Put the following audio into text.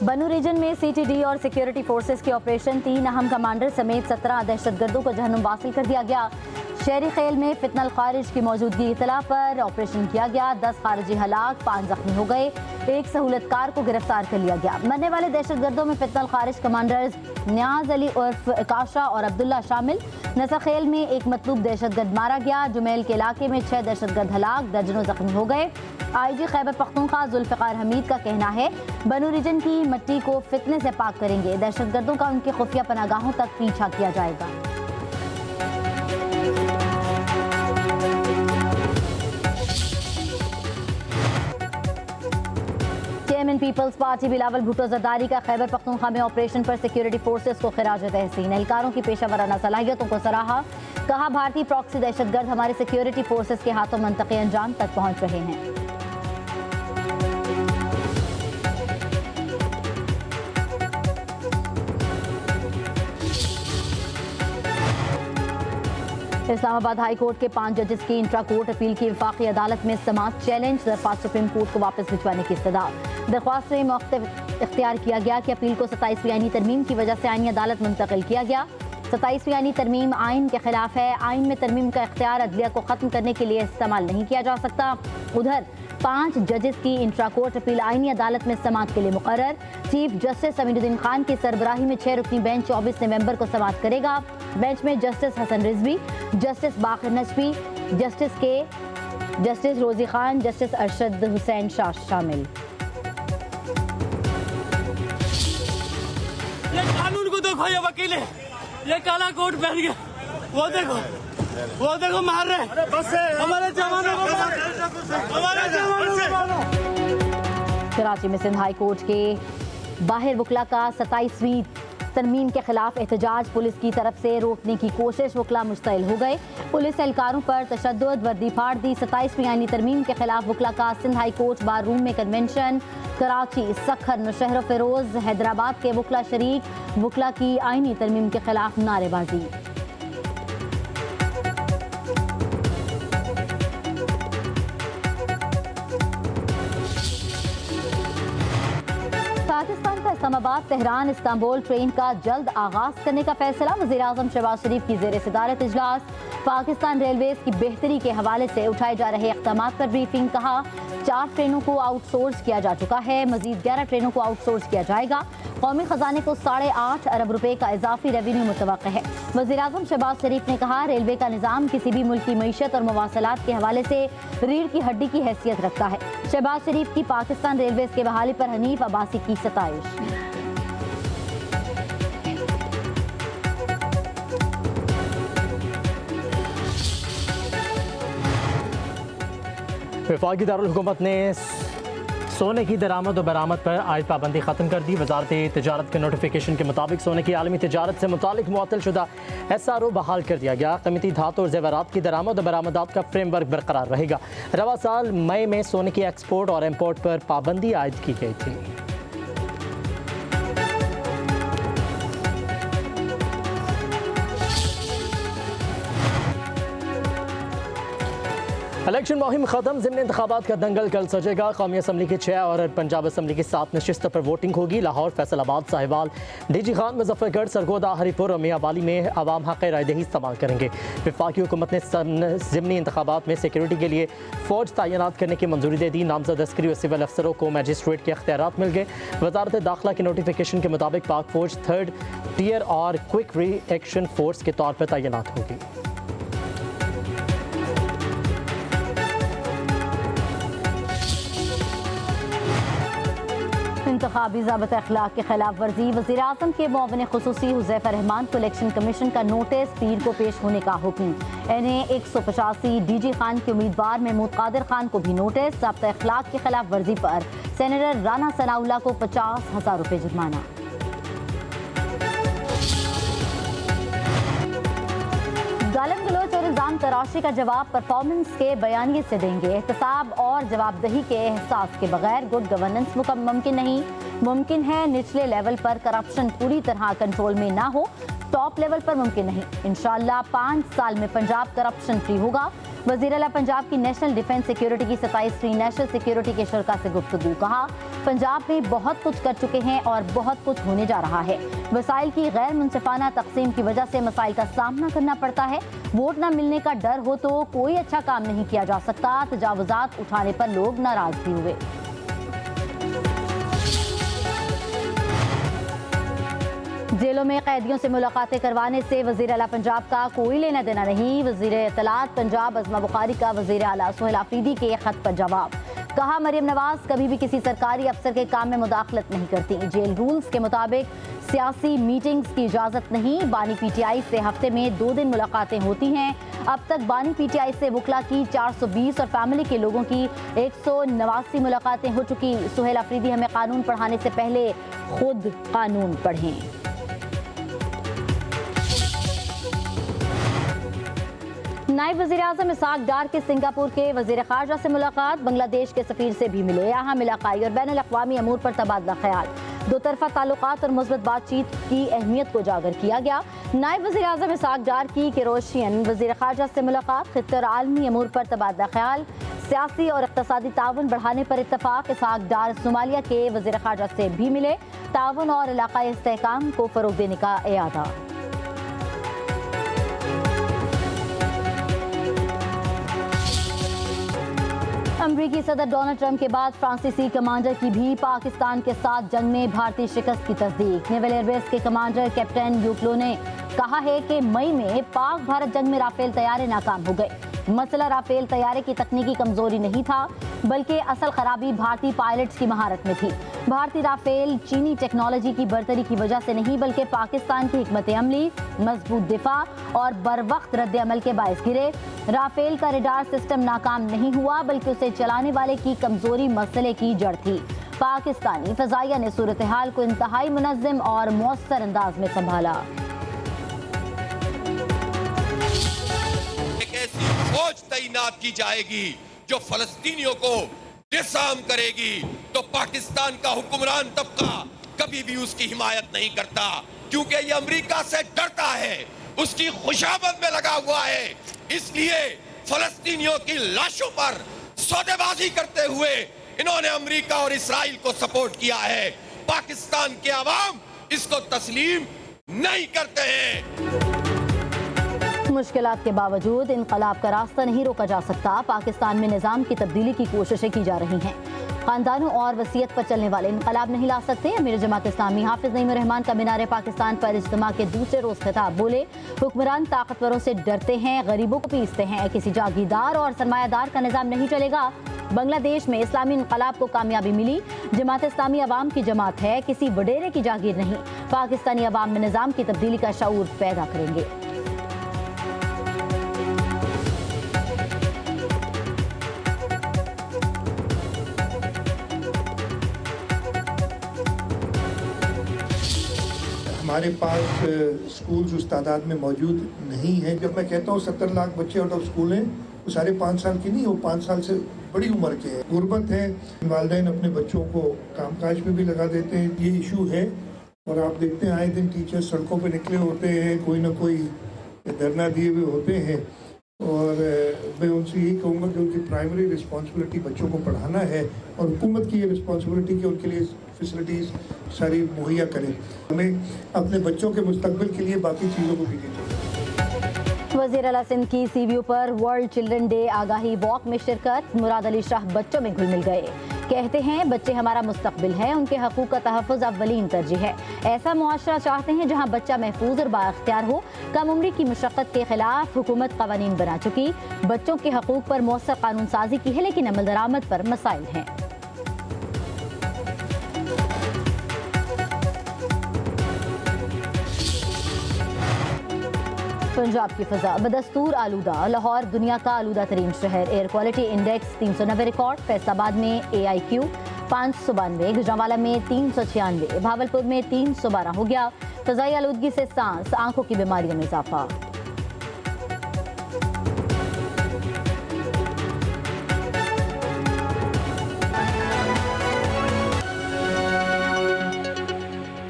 बनू रीजन में सीटीडी और सिक्योरिटी फोर्सेस के ऑपरेशन 3 अहम कमांडर समेत 17 दहशतगर्दों को जहन्नुम वासिल कर दिया गया। शहरी खेल में फितनल खारिज की मौजूदगी इतला पर ऑपरेशन किया गया। 10 खारिजी हलाक, 5 जख्मी हो गए। एक सहूलतकार को गिरफ्तार कर लिया गया। मरने वाले दहशतगर्दों में फितनल खारिज कमांडर्स न्याज अली उर्फ काशा और अब्दुल्ला शामिल। नसर खेल में एक मतलूब दहशतगर्द मारा गया। जुमेल के इलाके में 6 दहशतगर्द हलाक, दर्जनों जख्मी हो गए। IG खैबर पख्तूनख्वा जुल्फ़िकार हमीद का कहना है बनू रीजन की मिट्टी को फितने से पाक करेंगे। दहशतगर्दों का उनकी खुफिया पनागाहों तक पीछा किया जाएगा। Chairman People's Party Bilawal Bhutto Zardari का खैबर पख्तूनख्वा में ऑपरेशन पर सिक्योरिटी फोर्सेस को खिराज तहसीन। एहलकारों की पेशा वराना सलाहियतों को सराहा। कहा भारतीय प्रॉक्सी दहशतगर्द हमारे सिक्योरिटी फोर्सेस के हाथों मंतक़े अंजाम तक पहुंच रहे हैं। इस्लामाबाद हाई कोर्ट के 5 जजेस की इंट्रा कोर्ट अपील की वफाकी अदालत में समाअत चैलेंज। दरख्वास्त सुप्रीम कोर्ट को वापस भिजवाने की इस्तदा। दरख्वास्त में मौक़िफ़ इख्तियार किया गया कि अपील को 27वीं आईनी तरमीम की वजह से आईनी अदालत मुंतकिल किया गया। 27वीं आईनी तरमीम आइन के खिलाफ है। आइन में तरमीम का इख्तियार अदलिया को ख़त्म करने के लिए इस्तेमाल नहीं किया जा सकता। उधर 5 जजेस की इंट्रा कोर्ट अपील आईनी अदालत में समाअत के लिए मुकर्रर। चीफ जस्टिस अमीनुद्दीन खान की सरबराही में 6 रुकनी बेंच 24 नवंबर को समाअत करेगा। बेंच में जस्टिस हसन रिजवी, जस्टिस बाकर नजफी, जस्टिस रोजी खान, जस्टिस अरशद हुसैन शाह शामिल। ये कानून को देखो, ये वकील है, ये काला कोट पहन गया, वो देखो मार रहे हमारे जवानों को, हमारे जवानों को मारो। कराची में सिंध हाई कोर्ट के बाहर वकला का 27वीं तरमीम के खिलाफ एहतजाज। पुलिस की तरफ से रोकने की कोशिश, वकला मुश्तइल हो गए। पुलिस एहलकारों पर तशद्दुद, वर्दी फाड़ दी। 27वीं आईनी तरमीम के खिलाफ वकला का Sindh high court bar room में कन्वेंशन। कराची, सखर, नौशहर फिरोज, हैदराबाद के वकला शरीक। वकला की आईनी तरमीम के खिलाफ नारेबाजी। पाकिस्तान का इस्लामाबाद, तेहरान, इस्तांबुल ट्रेन का जल्द आगाज करने का फैसला। वज़ीर-ए-आज़म शहबाज शरीफ की ज़ेर सदारत इजलास। पाकिस्तान रेलवेज की बेहतरी के हवाले से उठाए जा रहे इक़दामात पर ब्रीफिंग। कहा 4 ट्रेनों को आउटसोर्स किया जा चुका है, मजीद 11 ट्रेनों को आउटसोर्स किया जाएगा। कौमी खजाने को 8.5 अरब रुपए का इजाफी रेवेन्यू मुतवक्किल है। वज़ीर-ए-आज़म शहबाज शरीफ ने कहा रेलवे का निज़ाम किसी भी मुल्क की मईशत और मवासलात के हवाले से रीढ़ की हड्डी की हैसियत रखता है। शहबाज शरीफ की पाकिस्तान रेलवेज के बहाली पर हनीफ अब्बासी की सताइश। वफाकी दारुल हुकूमत ने सोने की दरामद और बरामद पर आयद पाबंदी ख़त्म कर दी। वजारत तिजारत के नोटिफिकेशन के मुताबिक सोने की आलमी तिजारत से मुतालिक मुअत्तल शुदा SRO बहाल कर दिया गया। कीमती धातु और जेवरात की दरामद और बरामदात का फ्रेमवर्क बरकरार रहेगा। रवा साल मई में सोने की एक्सपोर्ट और इम्पोर्ट पर पाबंदी आयद की गई थी। इलेक्शन मुहिम खत्म, ज़िमनी इंतखाबात का दंगल कल सजेगा। कौमी असम्बली की 6 और पंजाब असम्बली की 7 नशिस्तों पर वोटिंग होगी। लाहौर, फैसलाबाद, साहिवाल, DG खान, मुजफ्फरगढ़, सरगोदा, हरिपुर और मियाँवाली में अवाम हक़ रायदही इस्तेमाल करेंगे। वफाकी हुकूमत ने ज़िमनी इंतखाबात में सिक्योरिटी के लिए फ़ौज तैनात करने की मंजूरी दे दी। नामजद अस्करी और सिविल अफसरों को मजिस्ट्रेट के अख्तियारात मिल गए। वजारत दाखिला के नोटिफिकेशन के मुताबिक पाक फ़ौज 3rd टियर और क्विक रिएक्शन फोर्स के तौर पर तैनात होगी। इंतखाबी ज़ाबिता अखलाक की खिलाफ वर्जी। वज़ीर-ए-आज़म के मुआविन खुसूसी हुज़ैफ़ा रहमान को इलेक्शन कमीशन का नोटिस, पीर को पेश होने का हुक्म। NA 185 DG खान के उम्मीदवार महमूद कादिर खान को भी नोटिस। ज़ाबिता अखलाक की खिलाफ वर्जी पर सेनेटर राना सनाउल्लाह को 50,000 रुपये जुर्माना। गालिब गलोच और इल्ज़ाम तराशी का जवाब परफॉर्मेंस के बयानिए से देंगे। एहतसाब और जवाबदही के एहसास के बगैर गुड गवर्नेंस मुमकिन नहीं। मुमकिन है निचले लेवल पर करप्शन पूरी तरह कंट्रोल में ना हो, टॉप लेवल पर मुमकिन नहीं। इंशाअल्लाह 5 साल में पंजाब करप्शन फ्री होगा। वज़ीर आला पंजाब की नेशनल डिफेंस सिक्योरिटी की 27वीं नेशनल सिक्योरिटी के शरका से गुफ्तगू। कहा, पंजाब में बहुत कुछ कर चुके हैं और बहुत कुछ होने जा रहा है। वसाइल की गैर मुनसिफाना तकसीम की वजह से मसाइल का सामना करना पड़ता है। वोट न मिलने का डर हो तो कोई अच्छा काम नहीं किया जा सकता। तजावुजात उठाने पर लोग नाराज भी हुए। जेलों में कैदियों से मुलाकातें करवाने से वज़ीर आला पंजाब का कोई लेना देना नहीं। वज़ीर इत्तलात पंजाब अज़मा बुखारी का वज़ीर आला सुहेल आफरीदी के खत पर जवाब। कहा, मरियम नवाज कभी भी किसी सरकारी अफसर के काम में मुदाखलत नहीं करती। जेल रूल्स के मुताबिक सियासी मीटिंग्स की इजाज़त नहीं। बानी पीटीआई से हफ्ते में 2 दिन मुलाकातें होती हैं। अब तक बानी पीटीआई से वकला की 420 और फैमिली के लोगों की 189 मुलाकातें हो चुकी। सुहेल आफरीदी, हमें कानून पढ़ाने से पहले खुद कानून पढ़ें। नायब वज़ीर आज़म इसहाक डार के सिंगापुर के वज़ीर ख़ारजा से मुलाकात। बांग्लादेश के सफ़ीर से भी मिले। यहाँ इलाक़ाई और बैनुल अक़वामी अमूर पर तबादला ख्याल। 2 तरफ़ा ताल्लुक़ात और मुस्बत बातचीत की अहमियत को उजागर किया गया। नायब वज़ीर आज़म इसहाक डार की क्रोएशियन वज़ीर ख़ारजा से मुलाकात। ख़ित्ते और आलमी अमूर पर तबादला ख्याल। सियासी और इक़्तिसादी ताउन बढ़ाने पर इत्तफ़ाक़। इसहाक डार सोमालिया के वज़ीर ख़ारजा से भी मिले। ताउन और इलाक़ाई इस्तेहकाम को फ़रोग़ देने का इरादा। अमरीकी सदर डोनाल्ड ट्रंप के बाद फ्रांसीसी कमांडर की भी पाकिस्तान के साथ जंग में भारतीय शिकस्त की तस्दीक। नेवल एयरबेस के कमांडर कैप्टन यूक्लो ने कहा है कि मई में पाक भारत जंग में राफेल तैयारे नाकाम हो गए। मसला राफेल तैयारे की तकनीकी कमजोरी नहीं था, बल्कि असल खराबी भारतीय पायलट्स की महारत में थी। भारतीय राफेल चीनी टेक्नोलॉजी की बरतरी की वजह से नहीं, बल्कि पाकिस्तान की हिकमत अमली, मजबूत दिफा और बरवक्त रद्द अमल के बायस गिरे। राफेल का रडार सिस्टम नाकाम नहीं हुआ, बल्कि उसे चलाने वाले की कमजोरी मसले की जड़ थी। पाकिस्तानी फजाइया ने सूरत हाल को इंतहाई मुनज़्ज़म और मौसर अंदाज में संभाला। एक ऐसी फौज तैनात की जाएगी जो फलस्तीनियों को डिसआर्म करेगी, तो पाकिस्तान का हुक्मरान तबका कभी भी उसकी हिमायत नहीं करता, क्योंकि ये अमेरिका से डरता है, उसकी खुशामद में लगा हुआ है। इसलिए फलस्तीनियों की लाशों पर सौदेबाजी करते हुए इन्होंने अमेरिका और इस्राइल को सपोर्ट किया है। पाकिस्तान के अवाम इसको तस्लीम नहीं करते हैं। मुश्किलात के बावजूद इनकलाब का रास्ता नहीं रोका जा सकता। पाकिस्तान में निज़ाम की तब्दीली की कोशिशें की जा रही हैं। खानदानों और वसीयत पर चलने वाले इनकलाब नहीं ला सकते। अमीर जमात इस्लामी हाफिज नईम रहमान का मीनार पाकिस्तान पर इज्तिमा के दूसरे रोज खिताब। बोले, हुक्मरान ताकतवरों से डरते हैं, गरीबों को पीसते हैं। किसी जागीरदार और सरमायादार का निज़ाम नहीं चलेगा। बांग्लादेश में इस्लामी इनकलाब को कामयाबी मिली। जमात इस्लामी अवाम की जमात है, किसी वडेरे की जागीर नहीं। पाकिस्तानी अवाम में निज़ाम की तब्दीली का शऊर पैदा करेंगे। हमारे पास स्कूल्स उस तादाद में मौजूद नहीं है। जब मैं कहता हूँ 70 लाख बच्चे आउट ऑफ स्कूल हैं, वो सारे 5 साल की नहीं, वो 5 साल से बड़ी उम्र के हैं। गुर्बत है, वालिदैन अपने बच्चों को कामकाज में भी लगा देते हैं, ये इशू है। और आप देखते हैं आए दिन टीचर्स सड़कों पे निकले होते हैं, कोई ना कोई धरना दिए हुए होते हैं। और मैं उनसे यही कहूँगा कि उनकी प्राइमरी रिस्पॉन्सिबिलिटी बच्चों को पढ़ाना है, और हुकूमत की ये रिस्पॉन्सिबिलिटी कि उनके लिए फैसिलिटीज़ सारी मुहैया करें। हमें अपने बच्चों के मुस्तकबिल के लिए बाकी चीज़ों को भी कीजिए। वज़ीर आला सिंध की सीवीयू पर वर्ल्ड चिल्ड्रन डे आगाही वॉक में शिरकत। मुराद अली शाह बच्चों में घुल मिल गए। कहते हैं, बच्चे हमारा मुस्तकबिल है, उनके हकूक़ का तहफ़्फ़ुज़ अव्वलीन तरजीह है। ऐसा मुआशरा चाहते हैं जहाँ बच्चा महफूज और बाइख्तियार हो। कम उम्री की मुशक्क़त के खिलाफ हुकूमत क़वानीन बना चुकी। बच्चों के हकूक़ पर मौसर कानून साजी की है, लेकिन अमल दरामद पर मसाइल हैं। पंजाब की फ़ज़ा बदस्तूर आलूदा। लाहौर दुनिया का आलूदा तरीन शहर। Air quality index 390 record. Faisalabad में AIQ 592, गुजरांवाला में 396, भावलपुर में 312 हो गया। फ़ज़ाई आलूदगी से सांस, आंखों की बीमारियों में इजाफा।